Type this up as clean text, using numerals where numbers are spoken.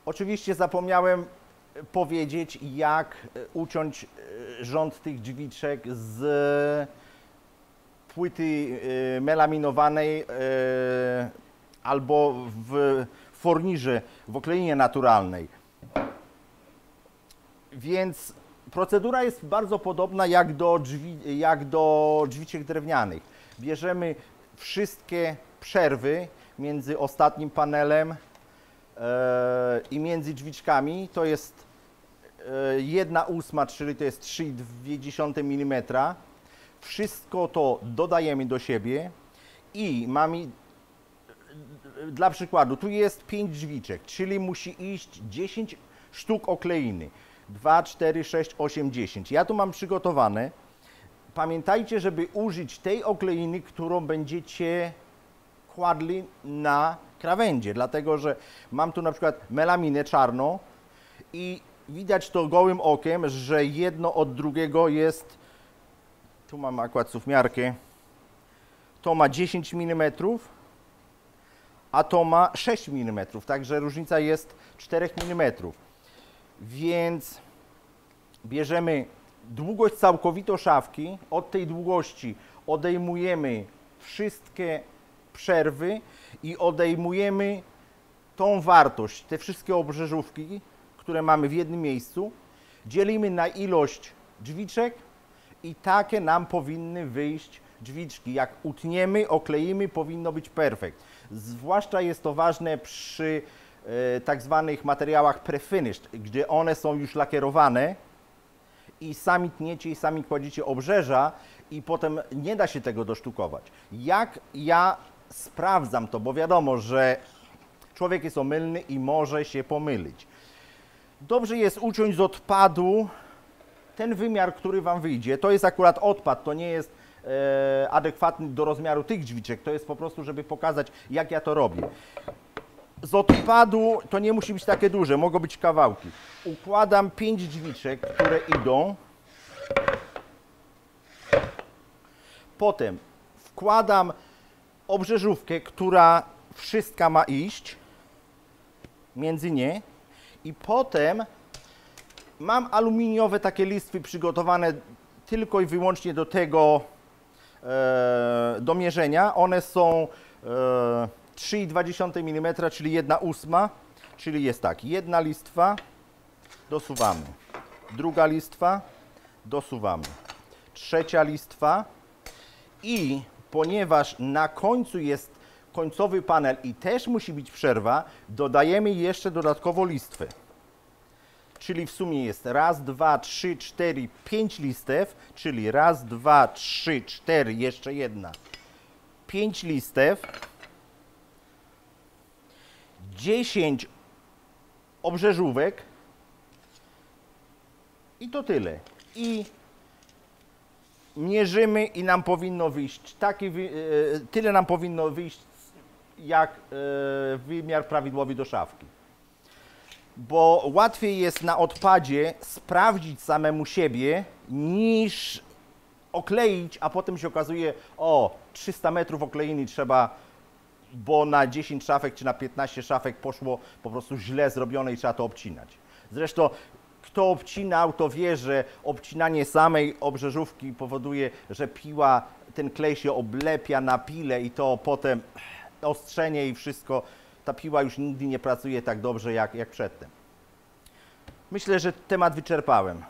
Oczywiście zapomniałem powiedzieć, jak uciąć rząd tych drzwiczek z płyty melaminowanej albo w forniży, w okleinie naturalnej. Więc procedura jest bardzo podobna jak do drzwiczek drewnianych. Bierzemy wszystkie przerwy między ostatnim panelem i między drzwiczkami. To jest 1/8, czyli to jest 3,2 mm. Wszystko to dodajemy do siebie i mamy, dla przykładu, tu jest 5 drzwiczek, czyli musi iść 10 sztuk okleiny. 2, 4, 6, 8, 10. Ja tu mam przygotowane. Pamiętajcie, żeby użyć tej okleiny, którą będziecie kładli na krawędzie, dlatego że mam tu na przykład melaminę czarną i widać to gołym okiem, że jedno od drugiego jest, tu mam akurat suwmiarkę, to ma 10 mm, a to ma 6 mm, także różnica jest 4 mm. Więc bierzemy długość całkowitą szafki, od tej długości odejmujemy wszystkie przerwy i odejmujemy tą wartość, te wszystkie obrzeżówki, które mamy w jednym miejscu, dzielimy na ilość drzwiczek i takie nam powinny wyjść drzwiczki. Jak utniemy, okleimy, powinno być perfekt. Zwłaszcza jest to ważne przy tak zwanych materiałach prefinished, gdzie one są już lakierowane i sami tniecie i sami kładziecie obrzeża i potem nie da się tego dosztukować. Jak ja sprawdzam to, bo wiadomo, że człowiek jest omylny i może się pomylić. Dobrze jest uciąć z odpadu ten wymiar, który Wam wyjdzie. To jest akurat odpad, to nie jest adekwatny do rozmiaru tych drzwiczek, to jest po prostu, żeby pokazać, jak ja to robię. Z odpadu to nie musi być takie duże, mogą być kawałki. Układam 5 drzwiczek, które idą. Potem wkładam obrzeżówkę, która wszystka ma iść między nie. I potem mam aluminiowe takie listwy przygotowane tylko i wyłącznie do tego do mierzenia. One są 3,2 mm, czyli 1/8, czyli jest tak, jedna listwa, dosuwamy, druga listwa, dosuwamy, trzecia listwa i ponieważ na końcu jest końcowy panel i też musi być przerwa, dodajemy jeszcze dodatkowo listwę. Czyli w sumie jest raz, 2, 3, 4, 5 listew, czyli raz, 2, 3, 4, jeszcze jedna, 5 listew, 10 obrzeżówek i to tyle. I mierzymy i nam powinno wyjść tyle nam powinno wyjść jak wymiar prawidłowy do szafki. Bo łatwiej jest na odpadzie sprawdzić samemu siebie niż okleić, a potem się okazuje, o 300 metrów okleiny trzeba, bo na 10 szafek czy na 15 szafek poszło po prostu źle zrobione i trzeba to obcinać. Zresztą kto obcinał, to wie, że obcinanie samej obrzeżówki powoduje, że piła, ten klej się oblepia na pile i to potem ostrzenie i wszystko, ta piła już nigdy nie pracuje tak dobrze jak przedtem. Myślę, że temat wyczerpałem.